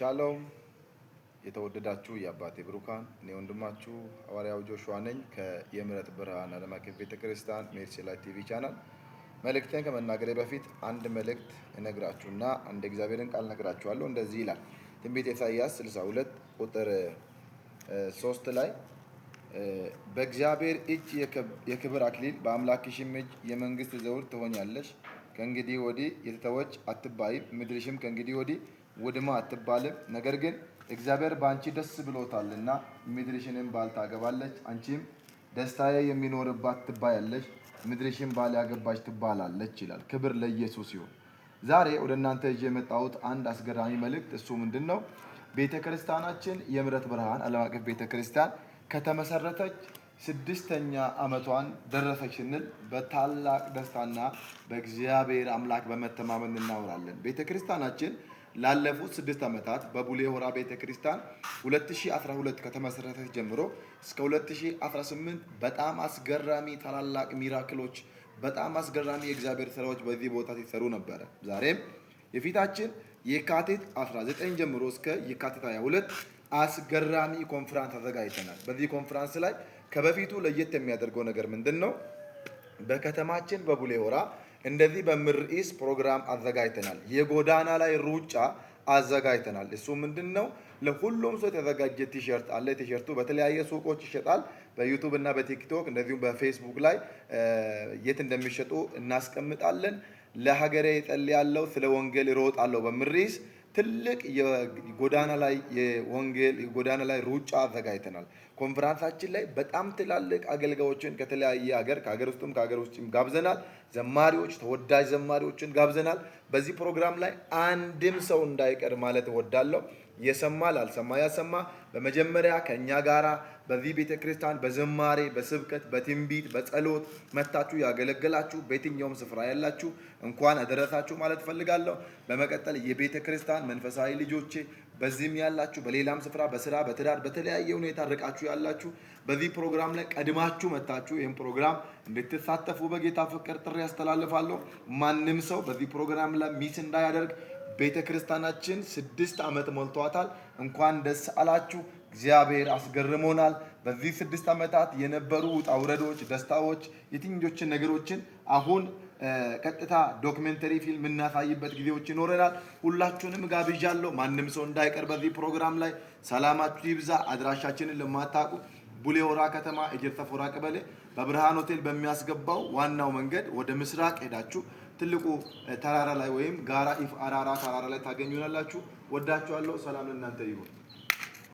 ሻሎም የተወደዳችሁ የአባቴ ብሩካን እኔ ወንድማችሁ ሐዋርያው ጆሹዋ ነኝ ከየምሕረት ብርሃን ዓለም አቀፍ ቤተክርስቲያን ሜርሴላ ቲቪ ቻናል። መልእክቴን ከመናገሬ በፊት አንድ መልእክት እነግራችሁና አንድ እግዚአብሔርን ቃል እነግራችኋለሁ። እንደዚህ ይላል ትንቢተ ኢሳይያስ 62 ቁጥር 3 ላይ በእግዚአብሔር እጅ የክብር አክሊል በአምላክሽም እጅ የመንግስት ዘውድ ትሆኛለሽ። ከእንግዲህ ወዲህ የተተወች አትባይም፣ ምድርሽም ከእንግዲህ ወዲህ ውድማ አትባልም። ነገር ግን እግዚአብሔር በአንቺ ደስ ብሎታልና ምድርሽንም ባል ታገባለች። አንቺም ደስታዬ የሚኖርባት ትባያለሽ፣ ምድርሽም ባል ያገባች ትባላለች ይላል። ክብር ለኢየሱስ ይሁን። ዛሬ ወደ እናንተ ይዤ የመጣሁት አንድ አስገራሚ መልእክት እሱ ምንድን ነው? ቤተ ክርስቲያናችን የምሕረት ብርሃን ዓለም አቀፍ ቤተ ክርስቲያን ከተመሰረተች 6ኛ ዓመቷን ደረሰች ስንል በታላቅ ደስታና በእግዚአብሔር አምላክ በመተማመን እናወራለን። ቤተ ክርስቲያናችን ላለፉት 6 ዓመታት በቡሌ ሆራ ቤተ ክርስቲያን 2012 ከተመሰረተች ጀምሮ እስከ 2018 በጣም አስገራሚ ታላላቅ ሚራክሎች፣ በጣም አስገራሚ የእግዚአብሔር ስራዎች በዚህ ቦታ ሲሰሩ ነበረ። ዛሬም የፊታችን የካቲት 19 ጀምሮ እስከ የካቲት 22 አስገራሚ ኮንፈረንስ አዘጋጅተናል። በዚህ ኮንፈረንስ ላይ ከበፊቱ ለየት የሚያደርገው ነገር ምንድን ነው? በከተማችን በቡሌ ሆራ እንደዚህ በሚል ርዕስ ፕሮግራም አዘጋጅተናል። የጎዳና ላይ ሩጫ አዘጋጅተናል። እሱ ምንድን ነው? ለሁሉም ሰው የተዘጋጀ ቲሸርት አለ። ቲሸርቱ በተለያየ ሱቆች ይሸጣል። በዩቱብ እና በቲክቶክ እንደዚሁም በፌስቡክ ላይ የት እንደሚሸጡ እናስቀምጣለን። ለሀገሬ እጸልያለሁ፣ ስለ ወንጌል እሮጣለሁ በሚል ርዕስ ትልቅ የጎዳና ላይ የወንጌል የጎዳና ላይ ሩጫ አዘጋጅተናል። ኮንፈረንሳችን ላይ በጣም ትላልቅ አገልጋዮችን ከተለያየ ሀገር ከሀገር ውስጥም ከሀገር ውጭም ጋብዘናል። ዘማሪዎች፣ ተወዳጅ ዘማሪዎችን ጋብዘናል። በዚህ ፕሮግራም ላይ አንድም ሰው እንዳይቀር ማለት እወዳለሁ። የሰማ ላልሰማ ያሰማ። በመጀመሪያ ከእኛ ጋራ በዚህ ቤተ ክርስቲያን በዝማሬ በስብከት በትንቢት በጸሎት መታችሁ ያገለገላችሁ በየትኛውም ስፍራ ያላችሁ እንኳን አደረሳችሁ ማለት ፈልጋለሁ። በመቀጠል የቤተ ክርስቲያን መንፈሳዊ ልጆቼ በዚህም ያላችሁ በሌላም ስፍራ በስራ በትዳር በተለያየ ሁኔታ ርቃችሁ ያላችሁ በዚህ ፕሮግራም ላይ ቀድማችሁ መታችሁ ይህን ፕሮግራም እንድትሳተፉ በጌታ ፍቅር ጥሪ ያስተላልፋለሁ። ማንም ሰው በዚህ ፕሮግራም ላይ ሚስ እንዳያደርግ። ቤተ ክርስቲያናችን 6 ዓመት ሞልቷታል። እንኳን ደስ አላችሁ። እግዚአብሔር አስገርሞናል። በዚህ 6 ዓመታት የነበሩ ውጣ ውረዶች፣ ደስታዎች፣ የትኞችን ነገሮችን አሁን ቀጥታ ዶክመንተሪ ፊልም እናሳይበት ጊዜዎች ይኖረናል። ሁላችሁንም ጋብዣለሁ። ማንም ሰው እንዳይቀር በዚህ ፕሮግራም ላይ። ሰላማችሁ ይብዛ። አድራሻችንን ለማታውቁ ቡሌ ሆራ ከተማ ኤጀርሳ ፎራ ቀበሌ በብርሃን ሆቴል በሚያስገባው ዋናው መንገድ ወደ ምስራቅ ሄዳችሁ ትልቁ ተራራ ላይ ወይም ጋራ ኢፍ አራራ ተራራ ላይ ታገኙናላችሁ። ወዳችኋለሁ። ሰላም ለእናንተ ይሁን።